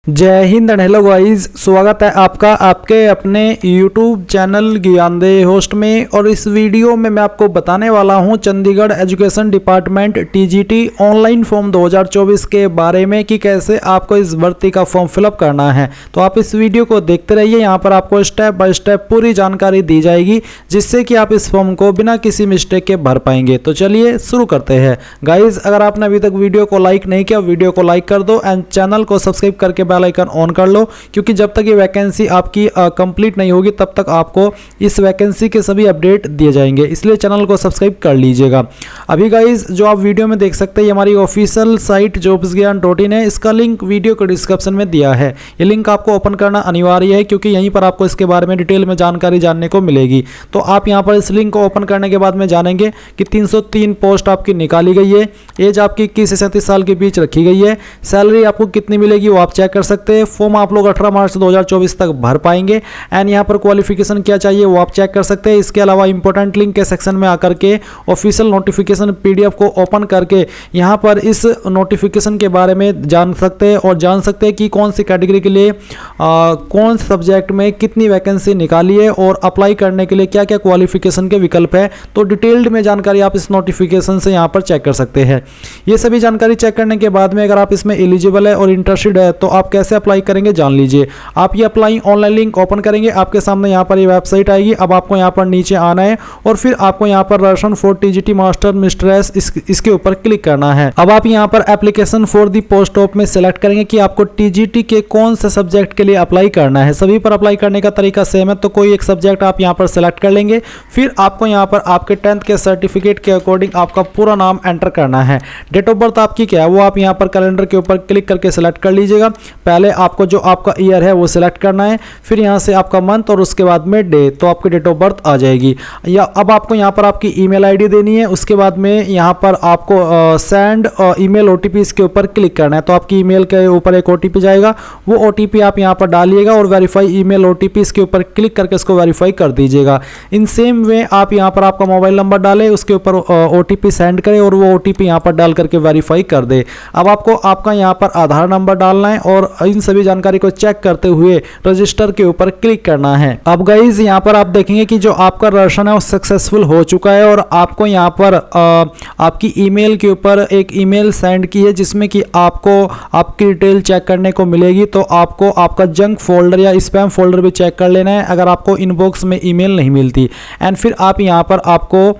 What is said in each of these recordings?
जय Hind and hello guys, स्वागत है आपका आपके अपने YouTube चैनल ज्ञानदेह होस्ट में। और इस वीडियो में मैं आपको बताने वाला हूं Chandigarh education department TGT online form 2024 के बारे में कि कैसे आपको इस भर्ती का फॉर्म फिलअप करना है। तो आप इस वीडियो को देखते रहिए, यहाँ पर आपको स्टेप बाय स्टेप पूरी जानकारी दी जाएगी जिससे कि आप इस फॉर्म को बिना किसी मिस्टेक के भर पाएंगे। तो चलिए शुरू करते हैं गाइज। अगर आपने अभी तक वीडियो को लाइक नहीं किया, वीडियो को लाइक कर दो एंड चैनल को सब्सक्राइब करके बेल आइकन ऑन कर लो, क्योंकि जब तक ये वैकेंसी आपकी कंप्लीट नहीं होगी तब तक आपको इस वैकेंसी के सभी अपडेट दिए जाएंगे, इसलिए चैनल को सब्सक्राइब कर लीजिएगा। अभी गाइज जो आप वीडियो में देख सकते हैं ये हमारी ऑफिशियल साइट jobsgyan.in है। इसका लिंक वीडियो के डिस्क्रिप्शन में दिया है। ये लिंक आपको ओपन करना अनिवार्य है क्योंकि यहीं पर आपको इसके बारे में डिटेल में जानकारी जानने को मिलेगी। तो आप यहाँ पर इस लिंक को ओपन करने के बाद में जानेंगे कि 303 पोस्ट आपकी निकाली गई है। एज आपकी 21 से 37 साल के बीच रखी गई है। सैलरी आपको कितनी मिलेगी वो आप चेक कर सकते हैं। फॉर्म आप लोग 18 मार्च 2024 तक भर पाएंगे एंड यहाँ पर क्वालिफिकेशन क्या चाहिए वो आप चेक कर सकते हैं। इसके अलावा इंपॉर्टेंट लिंक के सेक्शन में आकर के ऑफिशियल नोटिफिकेशन PDF को ओपन करके यहाँ पर इस नोटिफिकेशन के बारे में जान सकते हैं और जान सकते हैं कि कौन सी कैटेगरी के लिए कौन से सब्जेक्ट में कितनी वैकेंसी निकाली है और अप्लाई करने के लिए क्या क्या क्वालिफिकेशन के विकल्प है। तो डिटेल्ड में जानकारी आप इस नोटिफिकेशन से यहाँ पर चेक कर सकते हैं। ये सभी जानकारी चेक करने के बाद में अगर आप इसमें एलिजिबल है और इंटरेस्टेड है तो आप कैसे अप्लाई करेंगे जान लीजिए। आप ये अप्लाई ऑनलाइन लिंक ओपन करेंगे, आपके सामने यहाँ पर ये वेबसाइट आएगी। अब आपको यहाँ पर नीचे आना है और फिर आपको यहाँ पर Russian for TGT master mistress इसके ऊपर क्लिक करना है। अब आप यहाँ पर application for the post of में सिलेक्ट करेंगे कि आपको TGT के कौन से सब्जेक्ट के लिए अप्लाई करना है। सभी पर अप्लाई करने का तरीका सेम है, तो कोई एक सब्जेक्ट आप यहाँ पर सिलेक्ट कर लेंगे। फिर आपको यहाँ पर आपके 10th के सर्टिफिकेट के अकॉर्डिंग आपका पूरा नाम एंटर करना है। डेट ऑफ बर्थ आपकी क्या है वो आप यहाँ पर कैलेंडर के ऊपर क्लिक करके सिलेक्ट कर लीजिएगा। पहले आपको जो आपका ईयर है वो सिलेक्ट करना है, फिर यहाँ से आपका मंथ और उसके बाद में डे, तो आपकी डेट ऑफ बर्थ आ जाएगी। या अब आपको यहाँ पर आपकी ईमेल आईडी देनी है। उसके बाद में यहाँ पर आपको सेंड ईमेल OTP इसके ऊपर क्लिक करना है। तो आपकी ईमेल के ऊपर एक OTP जाएगा, वो OTP आप यहाँ पर डालिएगा और वेरीफाई ईमेल OTP इसके ऊपर क्लिक करके इसको वेरीफाई कर दीजिएगा। इन सेम वे आप यहाँ पर आपका मोबाइल नंबर डालें, उसके ऊपर OTP सेंड करें और वो OTP यहाँ पर डाल करके वेरीफाई कर दे। अब आपको आपका यहाँ पर आधार नंबर डालना है और इन सभी जानकारी को चेक करते हुए रजिस्टर के ऊपर क्लिक करना है। अब गाइज यहाँ पर आप देखेंगे कि जो आपका रजिस्ट्रेशन है वो सक्सेसफुल हो चुका है और आपको यहाँ पर आपकी ईमेल के ऊपर एक ईमेल सेंड की है जिसमें कि आपको आपकी डिटेल चेक करने को मिलेगी। तो आपको आपका जंक फोल्डर या स्पैम फोल्डर भी चेक कर लेना है अगर आपको इनबॉक्स में ईमेल नहीं मिलती। एंड फिर आप यहाँ पर आपको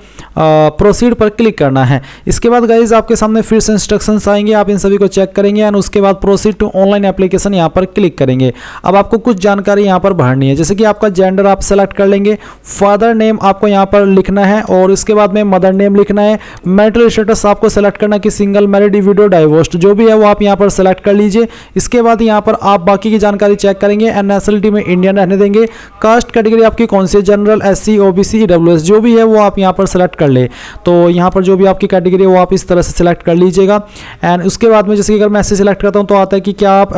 प्रोसीड पर क्लिक करना है। इसके बाद गाइज आपके सामने फिर से इंस्ट्रक्शंस आएंगे, आप इन सभी को चेक करेंगे एंड उसके बाद प्रोसीड टू ऑनलाइन एप्लीकेशन यहाँ पर क्लिक करेंगे। अब आपको कुछ जानकारी यहाँ पर भरनी है, जैसे कि आपका जेंडर आप सेलेक्ट कर लेंगे, फादर नेम आपको यहाँ पर लिखना है और इसके बाद में मदर नेम लिखना है। मैरिटल स्टेटस आपको सेलेक्ट करना है कि सिंगल, मैरिड, विडो, डाइवोर्स्ड, जो भी है वो आप यहाँ पर सेलेक्ट कर लीजिए। इसके बाद यहाँ पर आप बाकी की जानकारी चेक करेंगे। नेशनलिटी में इंडियन रहने देंगे। कास्ट कैटेगरी आपकी कौन सी, जनरल, SC, OBC, EWS, जो भी है वो आप यहाँ पर सेलेक्ट कर ले। तो यहाँ पर जो भी आपकी कैटेगरी है वो आप इस तरह से सिलेक्ट कर लीजिएगा। एंड उसके बाद में जैसे कि अगर मैं SC सिलेक्ट करता हूँ तो आता है कि क्या आप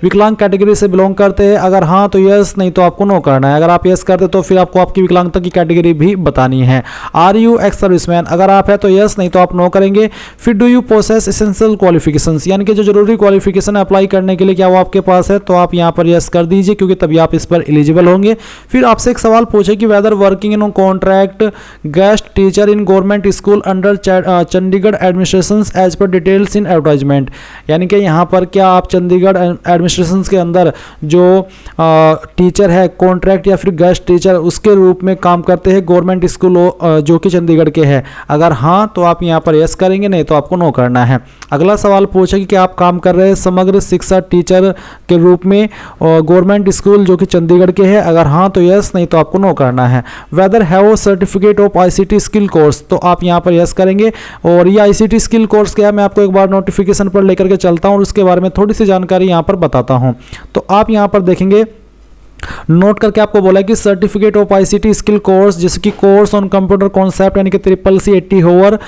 विकलांग कैटेगरी से बिलोंग करते हैं। अगर हाँ तो यस, नहीं तो आपको नो करना है। अगर आप यस करते तो फिर आपको आपकी विकलांगता की कैटेगरी भी बतानी है। आर यू एक्स सर्विसमैन, अगर आप है तो यस, नहीं तो आप नो करेंगे। फिर do you possess essential qualifications, यानी कि जो जरूरी क्वालिफिकेशन अप्लाई करने के लिए क्या वो आपके पास है, तो आप यहाँ पर यस कर दीजिए क्योंकि तभी आप इस पर एलिजिबल होंगे। फिर आपसे एक सवाल पूछे कि whether working in contract guest teacher in government school under Chandigarh administration as per details in advertisement, यानी कि यहाँ पर क्या आप चंडीगढ़ एडमिनिस्ट्रेशन के अंदर जो टीचर है कॉन्ट्रैक्ट या फिर गेस्ट टीचर उसके रूप में काम करते हैं गवर्नमेंट स्कूल जो कि चंडीगढ़ के हैं। अगर हाँ तो आप यहाँ पर यस करेंगे, नहीं तो आपको नो करना है। अगला सवाल पूछे कि आप काम कर रहे हैं समग्र शिक्षा टीचर के रूप में गवर्नमेंट स्कूल जो कि चंडीगढ़ के हैं। अगर हाँ तो यस, नहीं तो आपको नो करना है। Whether have certificate of ICT skill course, तो आप यहाँ पर यस करेंगे। और ये ICT स्किल कोर्स क्या है मैं आपको एक बार नोटिफिकेशन पर लेकर के चलता हूँ और उसके बारे में थोड़ी सी जानकारी यहाँ पर बताता हूँ। तो आप यहाँ पर देखेंगे नोट करके आपको बोला कि certificate of ICT skill course जैसे कि कोर्स ऑन कंप्यूटर कॉन्सेप्ट यानी कि CCC होवर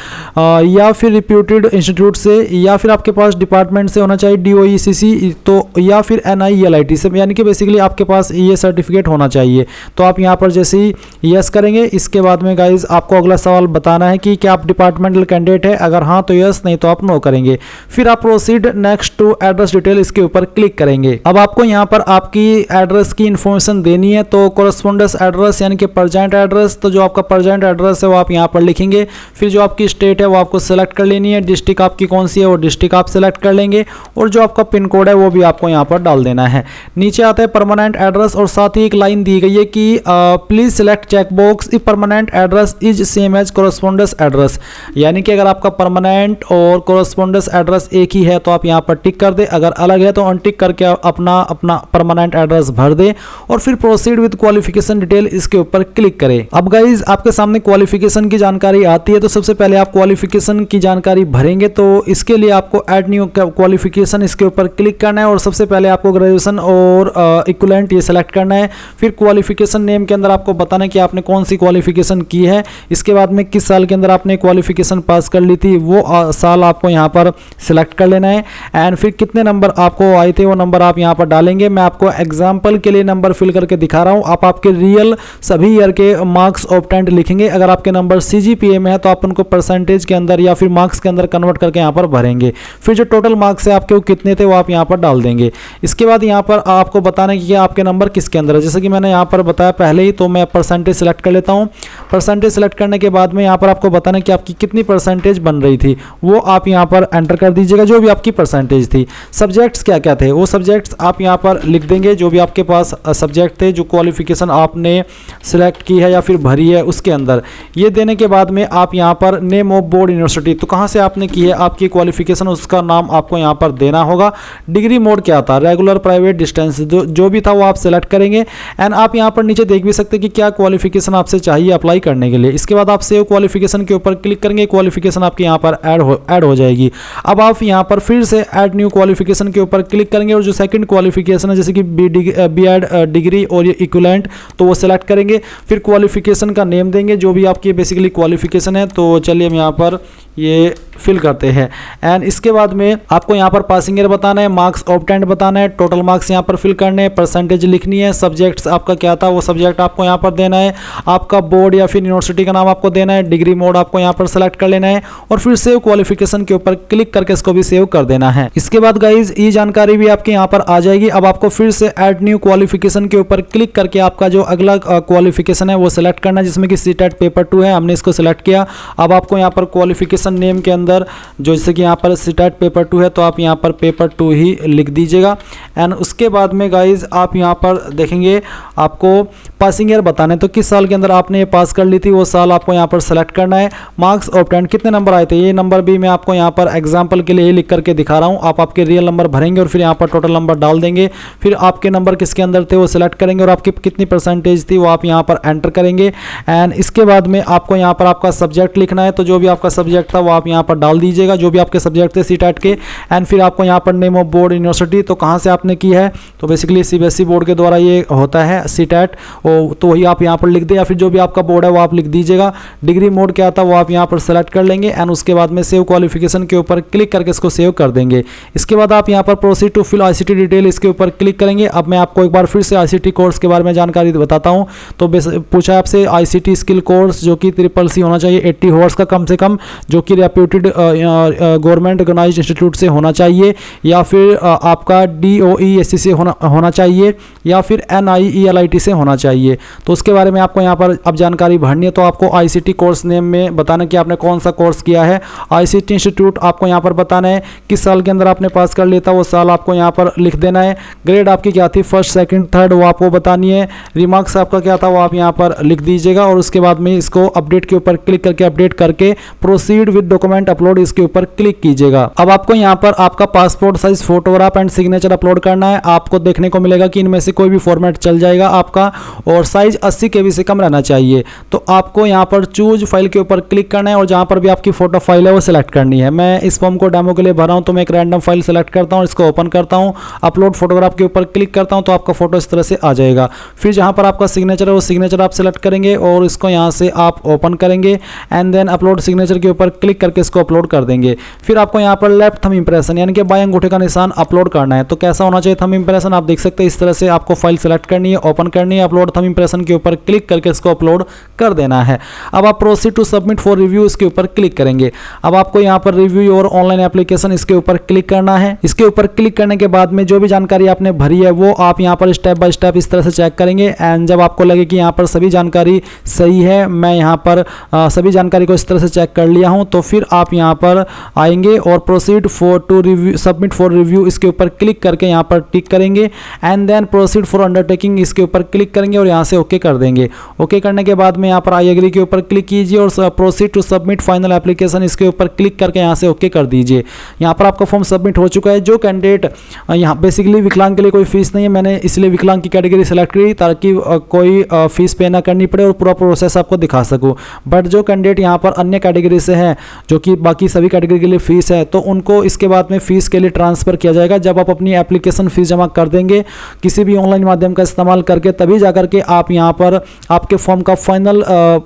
या फिर रिप्यूटेड इंस्टीट्यूट से या फिर आपके पास डिपार्टमेंट से होना चाहिए DOECC तो या फिर NIELIT से, यानी कि बेसिकली आपके पास ये सर्टिफिकेट होना चाहिए। तो आप यहाँ पर जैसे ही यस करेंगे इसके बाद में गाइज आपको अगला सवाल बताना है कि क्या आप डिपार्टमेंटल कैंडिडेट है, अगर हाँ तो यस, नहीं तो आप नो करेंगे। फिर आप proceed next to address detail इसके ऊपर क्लिक करेंगे। अब आपको यहाँ पर आपकी एड्रेस की इन्फॉर्मेशन देनी है, तो कोरस्पोंडेंस एड्रेस यानी कि परजेंट एड्रेस, तो जो आपका परजेंट एड्रेस है वो आप यहाँ पर लिखेंगे। फिर जो आपकी स्टेट है वो आपको सेलेक्ट कर लेनी है, डिस्ट्रिक्ट आपकी कौन सी है वो डिस्ट्रिक्ट आप सेलेक्ट कर लेंगे और जो आपका पिन कोड है वो भी आपको यहाँ पर डाल देना है। नीचे आता है परमानेंट एड्रेस और साथ ही एक लाइन दी गई है कि please select checkbox if permanent address is same as correspondence address, यानी कि अगर आपका परमानेंट और कोरस्पोंडेंस एड्रेस एक ही है तो आप यहाँ पर टिक कर दे, अगर अलग है तो अनटिक करके अपना परमानेंट एड्रेस भर दे और फिर प्रोसीड विद क्वालिफिकेशन डिटेल इसके ऊपर क्लिक करें। अब गाइज आपके सामने क्वालिफिकेशन की जानकारी आती है, तो सबसे पहले आप क्वालिफिकेशन की जानकारी भरेंगे। तो इसके लिए आपको ऐड न्यू क्वालिफिकेशन इसके ऊपर क्लिक करना है और सबसे पहले आपको ग्रेजुएशन और इक्विवेलेंट ये सेलेक्ट करना है। फिर क्वालिफिकेशन नेम के अंदर आपको बताना है कि आपने कौन सी क्वालिफिकेशन की है, इसके बाद में किस साल के अंदर आपने क्वालिफिकेशन पास कर ली थी वो साल आपको यहाँ पर सिलेक्ट कर लेना है। एंड फिर कितने नंबर आपको आए थे वो नंबर आप यहाँ पर डालेंगे। मैं आपको एग्जाम्पल के लिए नंबर फिल करके दिखा रहा हूँ, आप आपके रियल सभी ईयर के मार्क्स ऑब्टेंड लिखेंगे। अगर आपके नंबर CGPA में है तो आप उनको परसेंटेज के अंदर या फिर मार्क्स के अंदर कन्वर्ट करके यहाँ पर भरेंगे। फिर जो टोटल मार्क्स है आपके वो कितने थे वो आप यहाँ पर डाल देंगे। इसके बाद यहाँ पर आपको बताना है कि आपके नंबर किसके अंदर है, जैसे कि मैंने यहाँ पर बताया पहले ही, तो मैं परसेंटेज सेलेक्ट कर लेता हूँ। परसेंटेज सेलेक्ट करने के बाद में यहाँ पर आपको बताना है कि आपकी कितनी परसेंटेज बन रही थी वो आप यहाँ पर एंटर कर दीजिएगा, जो भी आपकी परसेंटेज थी। सब्जेक्ट्स क्या क्या थे वो सब्जेक्ट्स आप यहाँ पर लिख देंगे, जो भी आपके पास सब्जेक्ट थे जो क्वालिफिकेशन आपने सिलेक्ट की है या फिर भरी है उसके अंदर। ये देने के बाद में आप यहाँ पर नेम ऑफ बोर्ड यूनिवर्सिटी, तो कहाँ से आपने की है आपकी क्वालिफिकेशन उसका नाम आपको यहाँ पर देना होगा। डिग्री मोड क्या था, रेगुलर, प्राइवेट, डिस्टेंस, जो भी था वो आप सेलेक्ट करेंगे। एंड आप यहाँ पर नीचे देख भी सकते हैं कि क्या क्वालिफिकेशन आपसे चाहिए अप्लाई करने के लिए। इसके बाद आप सेव क्वालिफिकेशन के ऊपर क्लिक करेंगे, क्वालिफिकेशन आपके यहाँ पर ऐड हो जाएगी। अब आप यहाँ पर फिर से ऐड न्यू क्वालिफिकेशन के ऊपर क्लिक करेंगे और जो सेकंड क्वालिफिकेशन है जैसे कि B.Ed डिग्री और ये इक्विवेलेंट तो वो सेलेक्ट करेंगे। फिर क्वालिफिकेशन का नेम देंगे जो भी आपकी बेसिकली क्वालिफिकेशन है। तो चलिए हम यहाँ पर ये फिल करते हैं। एंड इसके बाद में आपको यहाँ पर पासिंग ईयर बताना है, मार्क्स ऑब्टेंड बताना है, टोटल मार्क्स यहाँ पर फिल करने हैं, परसेंटेज लिखनी है, सब्जेक्ट्स आपका क्या था वो सब्जेक्ट आपको यहाँ पर देना है, आपका बोर्ड या फिर यूनिवर्सिटी का नाम आपको देना है, डिग्री मोड आपको यहाँ पर सेलेक्ट कर लेना है और फिर सेव क्वालिफिकेशन के ऊपर क्लिक करके इसको भी सेव कर देना है। इसके बाद गाइज ये जानकारी भी आपके यहाँ पर आ जाएगी। अब आपको फिर से ऐड न्यू क्वालिफिकेशन के ऊपर क्लिक करके आपका जो अगला क्वालिफिकेशन है वो सेलेक्ट करना है, जिसमें कि CTET पेपर 2 है, हमने इसको सेलेक्ट किया। अब आपको यहाँ पर क्वालिफिकेशन नेम के अंदर जो जैसे कि यहाँ पर CTET पेपर 2 है तो आप यहाँ पर पेपर 2 ही लिख दीजिएगा। एंड उसके बाद में गाइज आप यहाँ पर देखेंगे आपको पासिंग ईयर बताना है, तो किस साल के अंदर आपने ये पास कर ली थी वो साल आपको यहाँ पर सेलेक्ट करना है। मार्क्स ऑब्टेंड कितने नंबर आए थे ये नंबर भी मैं आपको यहाँ पर एग्जाम्पल के लिए ही लिख करके दिखा रहा हूँ। आप आपके रियल नंबर भरेंगे और फिर यहाँ पर टोटल नंबर डाल देंगे। फिर आपके नंबर किसके अंदर थे वो सिलेक्ट करेंगे और आपकी कितनी परसेंटेज थी वो आप यहाँ पर एंटर करेंगे। एंड इसके बाद में आपको यहाँ पर आपका सब्जेक्ट लिखना है, तो जो भी आपका सब्जेक्ट था वो आप यहाँ पर डाल दीजिएगा, जो भी आपके सब्जेक्ट थे CTET के। एंड फिर आपको यहाँ पर नेम ऑफ बोर्ड यूनिवर्सिटी, तो कहाँ से आपने की है, तो बेसिकली CBSE बोर्ड के द्वारा ये होता है CTET, तो वही आप यहाँ पर लिख दें या फिर जो भी आपका बोर्ड है वो आप लिख दीजिएगा। डिग्री मोड क्या था वो आप यहाँ पर सेलेक्ट कर लेंगे एंड उसके बाद में सेव क्वालिफिकेशन के ऊपर क्लिक करके इसको सेव कर देंगे। इसके बाद आप यहाँ पर proceed to fill ICT detail इसके ऊपर क्लिक करेंगे। अब मैं आपको एक बार फिर से ICT कोर्स के बारे में जानकारी बताता हूँ। तो पूछा आपसे ICT स्किल कोर्स जो कि CCC होना चाहिए, 80 आवर्स का कम से कम, जो कि रेप्यूटेड गवर्नमेंट ऑर्गेनाइज्ड इंस्टीट्यूट से होना चाहिए, या फिर आपका DOESC से होना चाहिए, या फिर NIELIT से होना चाहिए। तो उसके बारे में आपको यहाँ पर अब जानकारी भरनी है। तो आपको ICT कोर्स नेम में बताना कि आपने कौन सा कोर्स किया है। ICT इंस्टीट्यूट आपको यहाँ पर बताना है, किस साल के अंदर आपने पास कर लिया था वो साल आपको यहाँ पर लिख देना है। ग्रेड आपकी क्या थी, फर्स्ट सेकंड थर्ड, वो आपको बतानी है। रिमार्क्स आपका क्या था वो आप यहाँ पर लिख दीजिएगा और उसके बाद में इसको अपडेट के ऊपर क्लिक करके अपडेट करके प्रोसीड विद डॉक्यूमेंट अपलोड इसके ऊपर क्लिक कीजिएगा। अब आपको यहाँ पर आपका passport size photograph and signature upload करना है। आपको देखने को मिलेगा कि इनमें से कोई भी फॉर्मेट चल जाएगा आपका, और साइज़ 80 KB से कम रहना चाहिए। तो आपको यहाँ पर चूज फाइल के ऊपर क्लिक करना है और जहाँ पर भी आपकी फ़ोटो फाइल है वो सिलेक्ट करनी है। मैं इस फॉर्म को डेमो के लिए भरा हूँ तो मैं एक रैंडम फाइल सेलेक्ट करता हूँ, इसको ओपन करता हूँ, अपलोड फोटोग्राफ के ऊपर क्लिक करता हूँ तो आपका फोटो इस तरह से आ जाएगा। फिर जहाँ पर आपका सिग्नेचर है वो सिग्नेचर आप सेलेक्ट करेंगे और इसको यहाँ से आप ओपन करेंगे एंड देन अपलोड सिग्नेचर के ऊपर क्लिक करके इसको अपलोड कर देंगे। फिर आपको यहाँ पर लेफ्ट थंब इंप्रेशन यानी कि बाएं अंगूठे का निशान अपलोड करना है। तो कैसा होना चाहिए थंब इंप्रेशन, आप देख सकते हैं इस तरह से आपको फाइल सेलेक्ट करनी है, ओपन करनी है, अपलोड थंब इंप्रेशन के ऊपर क्लिक करके इसको अपलोड कर देना है। अब आप proceed to submit for review इसके ऊपर क्लिक करेंगे। अब आपको यहाँ पर रिव्यू और ऑनलाइन एप्लीकेशन इसके ऊपर क्लिक करना है। इसके ऊपर क्लिक करने के बाद में जो भी जानकारी आपने भरी है वो आप यहाँ पर स्टेप बाय स्टेप इस तरह से चेक करेंगे एंड जब आपको लगे कि यहाँ पर सभी जानकारी सही है, मैं यहाँ पर सभी जानकारी को इस तरह से चेक कर लिया हूँ, तो फिर आप यहाँ पर आएंगे और proceed for to review submit for review इसके ऊपर क्लिक करके यहाँ पर टिक करेंगे and then proceed for undertaking इसके ऊपर क्लिक करेंगे और यहाँ से ओके कर देंगे। ओके करने के बाद में यहाँ पर आई एग्री के ऊपर क्लिक कीजिए और proceed to submit final application इसके ऊपर क्लिक करके यहाँ से ओके कर दीजिए। यहाँ पर आपका फॉर्म सबमिट हो चुका है। जो कैंडिडेट यहाँ बेसिकली विकलांग के लिए कोई फीस नहीं है, मैंने इसलिए विकलांग की कैटेगरी सेलेक्ट करी ताकि कोई फीस पे ना करनी पड़े और पूरा प्रोसेस आपको दिखा सकूं। बट जो कैंडिडेट यहाँ पर अन्य कैटेगरी से है जो कि बाकी सभी कैटेगरी के लिए फीस है, तो उनको इसके बाद में फीस के लिए ट्रांसफ़र किया जाएगा। जब आप अपनी एप्लीकेशन फीस जमा कर देंगे किसी भी ऑनलाइन माध्यम का इस्तेमाल करके, तभी जाकर के आप यहाँ पर आपके फॉर्म का फाइनल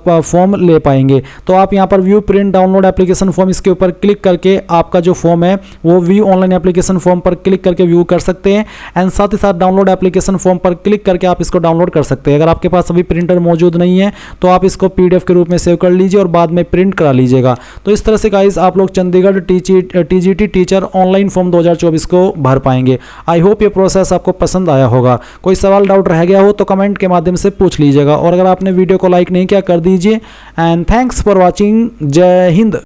फॉर्म ले पाएंगे। तो आप यहाँ पर view print download application form इसके ऊपर क्लिक करके आपका जो फॉर्म है वो व्यू ऑनलाइन एप्लीकेशन फॉर्म पर क्लिक करके व्यू कर सकते हैं एंड साथ ही साथ डाउनलोड एप्लीकेशन फॉर्म पर क्लिक करके आप इसको डाउनलोड कर सकते हैं। अगर आपके पास अभी प्रिंटर मौजूद नहीं है तो आप इसको PDF के रूप में सेव कर लीजिए और बाद में प्रिंट करा लीजिएगा। तो इस तरह से गाइस आप लोग Chandigarh TGT teacher online form 2024 को भर पाएंगे। आई होप ये प्रोसेस आपको पसंद आया होगा। कोई सवाल डाउट रह गया हो तो कमेंट के माध्यम से पूछ लीजिएगा और अगर आपने वीडियो को लाइक नहीं किया कर दीजिए एंड थैंक्स फॉर वॉचिंग। जय हिंद।